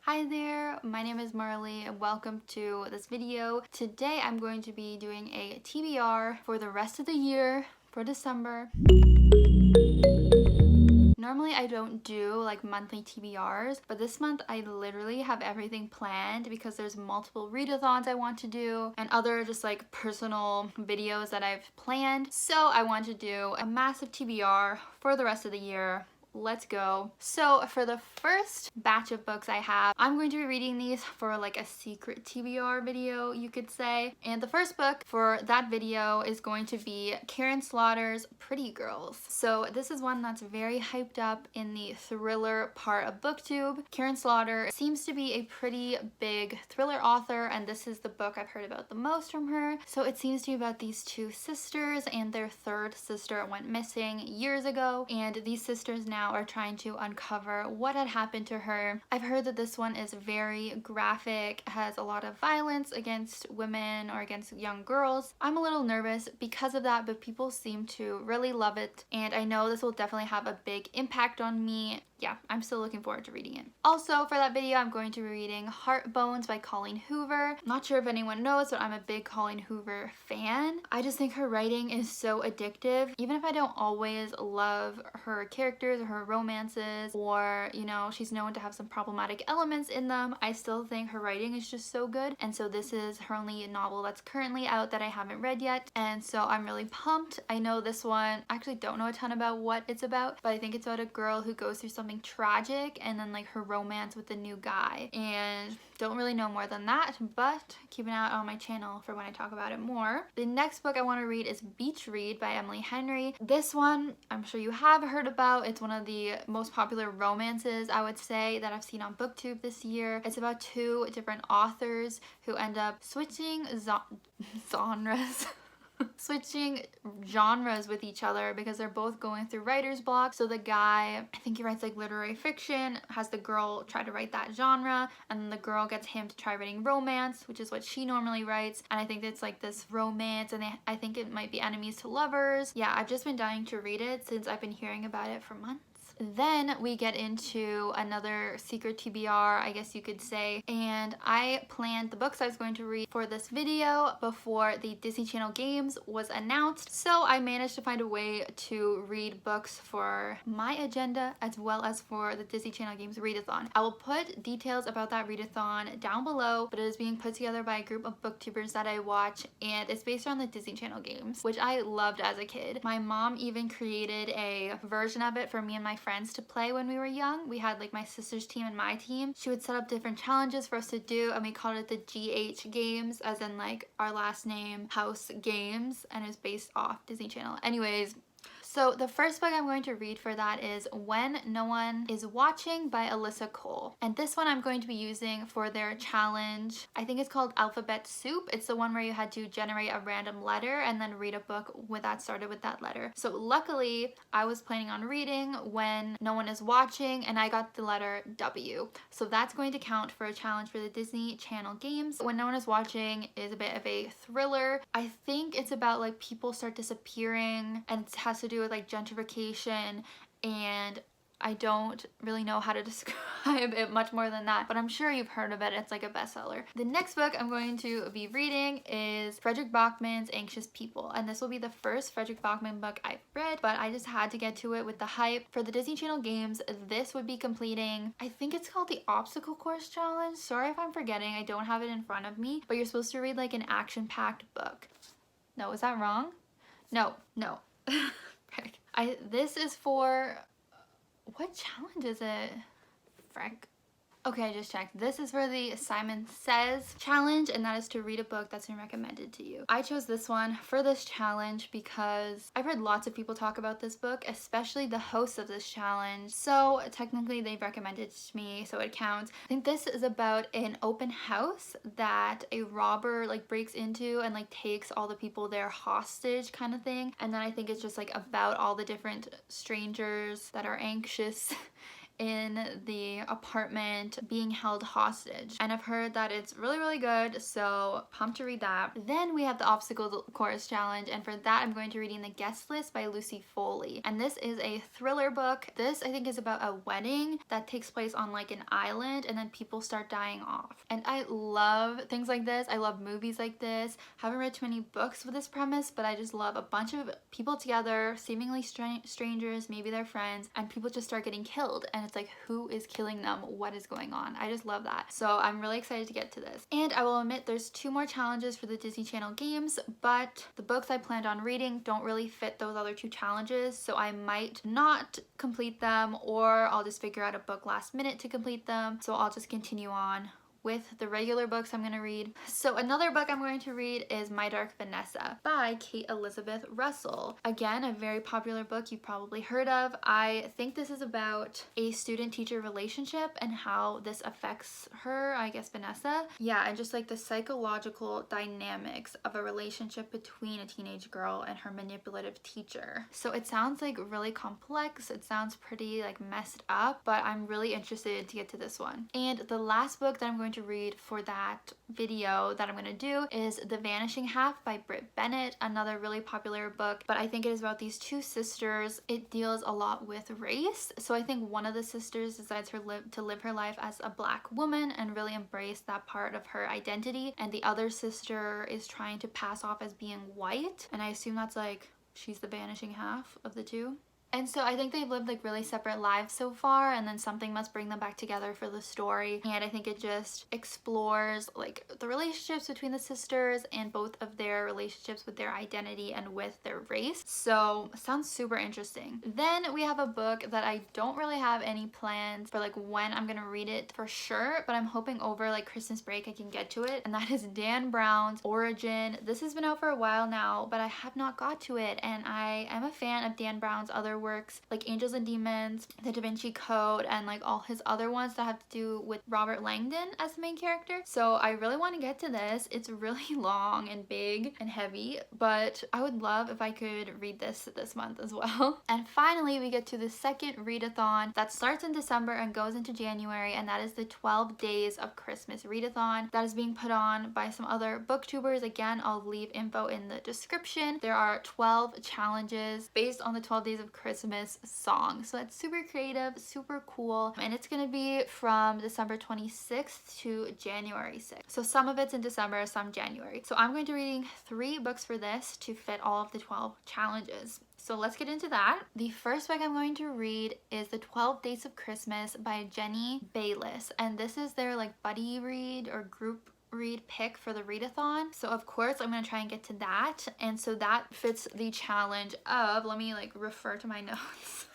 Hi there, my name is Marley and welcome to this video. Today I'm going to be doing a TBR for the rest of the year for December. Normally I don't do like monthly TBRs, but this month I literally have everything planned because there's multiple readathons I want to do and other just like personal videos that I've planned. So I want to do a massive TBR for the rest of the year. Let's go. So for the first batch of books I have, I'm going to be reading these for like a secret TBR video, you could say. And the first book for that video is going to be Karin Slaughter's Pretty Girls. So this is one that's very hyped up in the thriller part of BookTube. Karin Slaughter seems to be a pretty big thriller author, and this is the book I've heard about the most from her. So it seems to be about these two sisters, and their third sister went missing years ago, and these sisters now are trying to uncover what had happened to her. I've heard that this one is very graphic, has a lot of violence against women or against young girls. I'm a little nervous because of that, but people seem to really love it, and I know this will definitely have a big impact on me. Yeah, I'm still looking forward to reading it. Also, for that video, I'm going to be reading Heart Bones by Colleen Hoover. Not sure if anyone knows, but I'm a big Colleen Hoover fan. I just think her writing is so addictive. Even if I don't always love her characters or her romances, or, you know, she's known to have some problematic elements in them, I still think her writing is just so good. And so this is her only novel that's currently out that I haven't read yet. And so I'm really pumped. I know this one, I actually don't know a ton about what it's about, but I think it's about a girl who goes through something tragic and then like her romance with the new guy, and don't really know more than that, but keep an eye out on my channel for when I talk about it more. The next book I want to read is Beach Read by Emily Henry. This one I'm sure you have heard about. It's one of the most popular romances, I would say, that I've seen on BookTube this year. It's about two different authors who end up switching genres switching genres with each other because they're both going through writer's block. So the guy, I think he writes like literary fiction, has the girl try to write that genre, and then the girl gets him to try writing romance, which is what she normally writes. And I think it's like this romance, and I think it might be enemies to lovers. Yeah, I've just been dying to read it since I've been hearing about it for months. Then we get into another secret TBR, I guess you could say, and I planned the books I was going to read for this video before the Disney Channel games was announced. So I managed to find a way to read books for my agenda as well as for the Disney Channel games readathon. I will put details about that readathon down below, but it is being put together by a group of booktubers that I watch, and it's based on the Disney Channel games, which I loved as a kid. My mom even created a version of it for me and my friends to play when we were young. We had like my sister's team and my team. She would set up different challenges for us to do, and we called it the GH games, as in like our last name house games, and it's based off Disney Channel. Anyways, so the first book I'm going to read for that is When No One Is Watching by Alyssa Cole. And this one I'm going to be using for their challenge. I think it's called Alphabet Soup. It's the one where you had to generate a random letter and then read a book with that started with that letter. So luckily, I was planning on reading When No One Is Watching, and I got the letter W. So that's going to count for a challenge for the Disney Channel games. When No One Is Watching is a bit of a thriller. I think it's about like people start disappearing, and it has to do with like gentrification, and I don't really know how to describe it much more than that, but I'm sure you've heard of it. It's like a bestseller. The next book I'm going to be reading is Fredrick Backman's Anxious People, and this will be the first Fredrick Backman book I've read, but I just had to get to it with the hype. For the Disney Channel games, this would be completing, I think it's called the Obstacle Course Challenge. Sorry if I'm forgetting, I don't have it in front of me, but you're supposed to read like an action-packed book. No, is that wrong? No. This is for, what challenge is it? Frick. Okay, I just checked. This is for the Simon Says challenge, and that is to read a book that's been recommended to you. I chose this one for this challenge because I've heard lots of people talk about this book, especially the hosts of this challenge. So technically they've recommended it to me, so it counts. I think this is about an open house that a robber like breaks into and like takes all the people there hostage kind of thing. And then I think it's just like about all the different strangers that are anxious in the apartment being held hostage. And I've heard that it's really, really good, so pumped to read that. Then we have the Obstacle Course Challenge, and for that I'm going to be reading The Guest List by Lucy Foley. And this is a thriller book. This I think is about a wedding that takes place on like an island, and then people start dying off. And I love things like this. I love movies like this. Haven't read too many books with this premise, but I just love a bunch of people together, seemingly strangers, maybe they're friends, and people just start getting killed. And it's like, who is killing them? What is going on? I just love that. So I'm really excited to get to this. And I will admit there's 2 more challenges for the Disney Channel games, but the books I planned on reading don't really fit those other 2 challenges, so I might not complete them, or I'll just figure out a book last minute to complete them. So I'll just continue on with the regular books I'm going to read. So another book I'm going to read is My Dark Vanessa by Kate Elizabeth Russell. Again, a very popular book you've probably heard of. I think this is about a student-teacher relationship and how this affects her, I guess Vanessa. Yeah, and just like the psychological dynamics of a relationship between a teenage girl and her manipulative teacher. So it sounds like really complex. It sounds pretty like messed up, but I'm really interested to get to this one. And the last book that I'm going to read for that video that I'm going to do is The Vanishing Half by Brit Bennett, another really popular book, but I think it is about these 2 sisters. It deals a lot with race. So I think one of the sisters decides to live her life as a Black woman and really embrace that part of her identity, and the other sister is trying to pass off as being white, and I assume that's like she's the vanishing half of the 2. And so I think they've lived like really separate lives so far, and then something must bring them back together for the story. And I think it just explores like the relationships between the sisters and both of their relationships with their identity and with their race. So sounds super interesting. Then we have a book that I don't really have any plans for like when I'm gonna read it for sure, but I'm hoping over like Christmas break I can get to it, and that is Dan Brown's Origin. This has been out for a while now, but I have not got to it, and I am a fan of Dan Brown's other works like Angels and Demons, The Da Vinci Code, and like all his other ones that have to do with Robert Langdon as the main character. So I really want to get to this. It's really long and big and heavy, but I would love if I could read this month as well. And finally we get to the second readathon that starts in December and goes into January, and that is the 12 Days of Christmas readathon that is being put on by some other booktubers. Again, I'll leave info in the description. There are 12 challenges based on the 12 Days of Christmas song. So it's super creative, super cool, and it's gonna be from December 26th to January 6th. So some of it's in December, some January. So I'm going to be reading 3 books for this to fit all of the 12 challenges. So let's get into that. The first book I'm going to read is The 12 Days of Christmas by Jenny Bayliss, and this is their like buddy read or group read pick for the readathon. So of course I'm going to try and get to that, and so that fits the challenge of, let me like refer to my notes.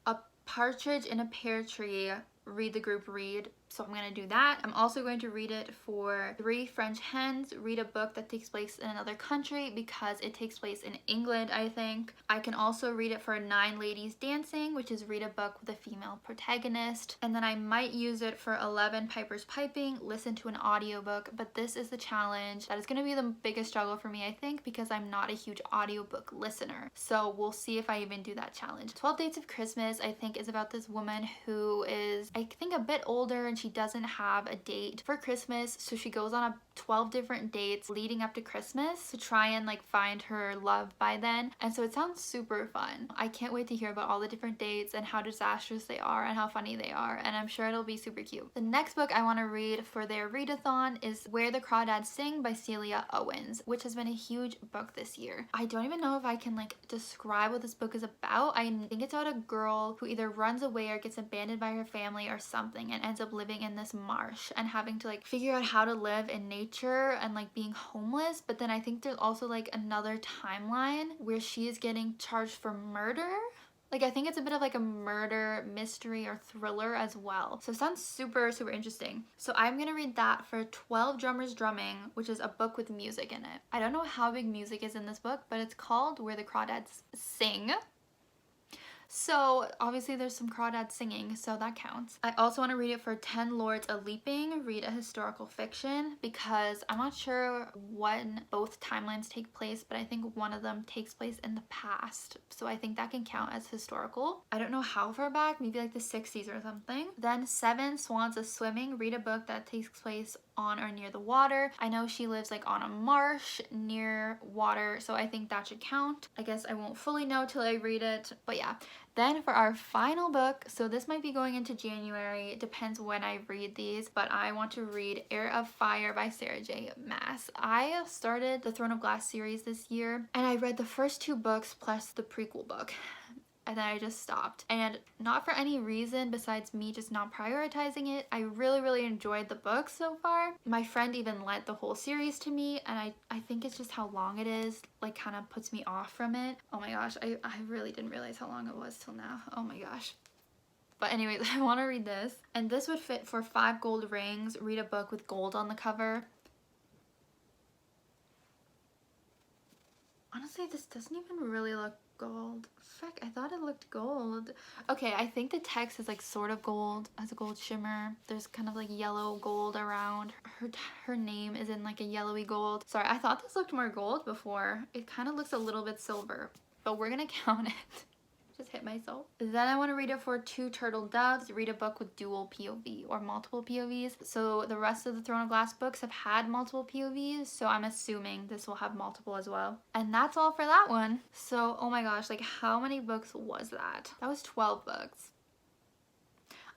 A Partridge in a Pear Tree, read the group read. So I'm going to do that. I'm also going to read it for 3 French Hens, read a book that takes place in another country because it takes place in England, I think. I can also read it for 9 Ladies Dancing, which is read a book with a female protagonist. And then I might use it for 11 Pipers Piping, listen to an audiobook, but this is the challenge that is going to be the biggest struggle for me, I think, because I'm not a huge audiobook listener. So we'll see if I even do that challenge. 12 Days of Christmas, I think, is about this woman who is, I think, a bit older, and she doesn't have a date for Christmas, so she goes on 12 different dates leading up to Christmas to try and like find her love by then. And so it sounds super fun. I can't wait to hear about all the different dates and how disastrous they are and how funny they are, and I'm sure it'll be super cute. The next book I want to read for their readathon is Where the Crawdads Sing by Celia Owens, which has been a huge book this year. I don't even know if I can like describe what this book is about. I think it's about a girl who either runs away or gets abandoned by her family or something and ends up living in this marsh and having to like figure out how to live in nature and like being homeless. But then I think there's also like another timeline where she is getting charged for murder. Like I think it's a bit of like a murder mystery or thriller as well. So it sounds super, super interesting. So I'm gonna read that for 12 Drummers Drumming, which is a book with music in it. I don't know how big music is in this book, but it's called Where the Crawdads Sing. So obviously there's some Crawdads singing, so that counts. I also want to read it for 10 Lords a Leaping, read a historical fiction, because I'm not sure when both timelines take place, but I think one of them takes place in the past. So I think that can count as historical. I don't know how far back, maybe like the 60s or something. Then 7 Swans a Swimming, read a book that takes place on or near the water. I know she lives like on a marsh near water, so I think that should count. I guess I won't fully know till I read it, but yeah. Then for our final book, so this might be going into January, it depends when I read these, but I want to read Heir of Fire by Sarah J. Maas. I started the Throne of Glass series this year, and I read the first 2 books plus the prequel book. And then I just stopped, and not for any reason besides me just not prioritizing it. I really enjoyed the book so far. My friend even lent the whole series to me, and I think it's just how long it is, like, kind of puts me off from it. Oh my gosh, I really didn't realize how long it was till now. Oh my gosh. But anyways, I want to read this, and this would fit for 5 gold rings, read a book with gold on the cover. Honestly, this doesn't even really look gold. Frick, I thought it looked gold. Okay, I think the text is like sort of gold, has a gold shimmer. There's kind of like yellow gold around. Her name is in like a yellowy gold. Sorry, I thought this looked more gold before. It kind of looks a little bit silver, but we're gonna count it. Just hit myself. Then I want to read it for 2 Turtle Doves, read a book with dual POV or multiple POVs. So the rest of the Throne of Glass books have had multiple POVs, so I'm assuming this will have multiple as well. And that's all for that one. So, oh my gosh, like how many books was that? That was 12 books.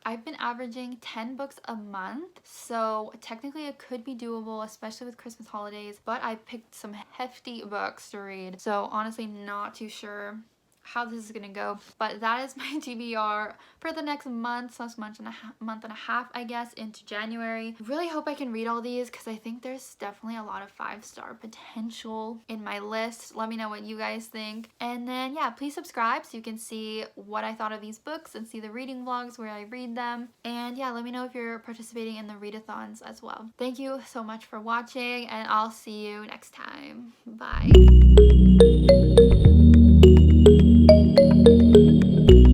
I've been averaging 10 books a month, so technically it could be doable, especially with Christmas holidays, but I picked some hefty books to read, so honestly not too sure how this is gonna go, but that is my TBR for the next month and a half, I guess, into January. Really hope I can read all these because I think there's definitely a lot of 5-star potential in my list. Let me know what you guys think, and then yeah, please subscribe so you can see what I thought of these books and see the reading vlogs where I read them, and yeah, let me know if you're participating in the readathons as well. Thank you so much for watching, and I'll see you next time. Bye.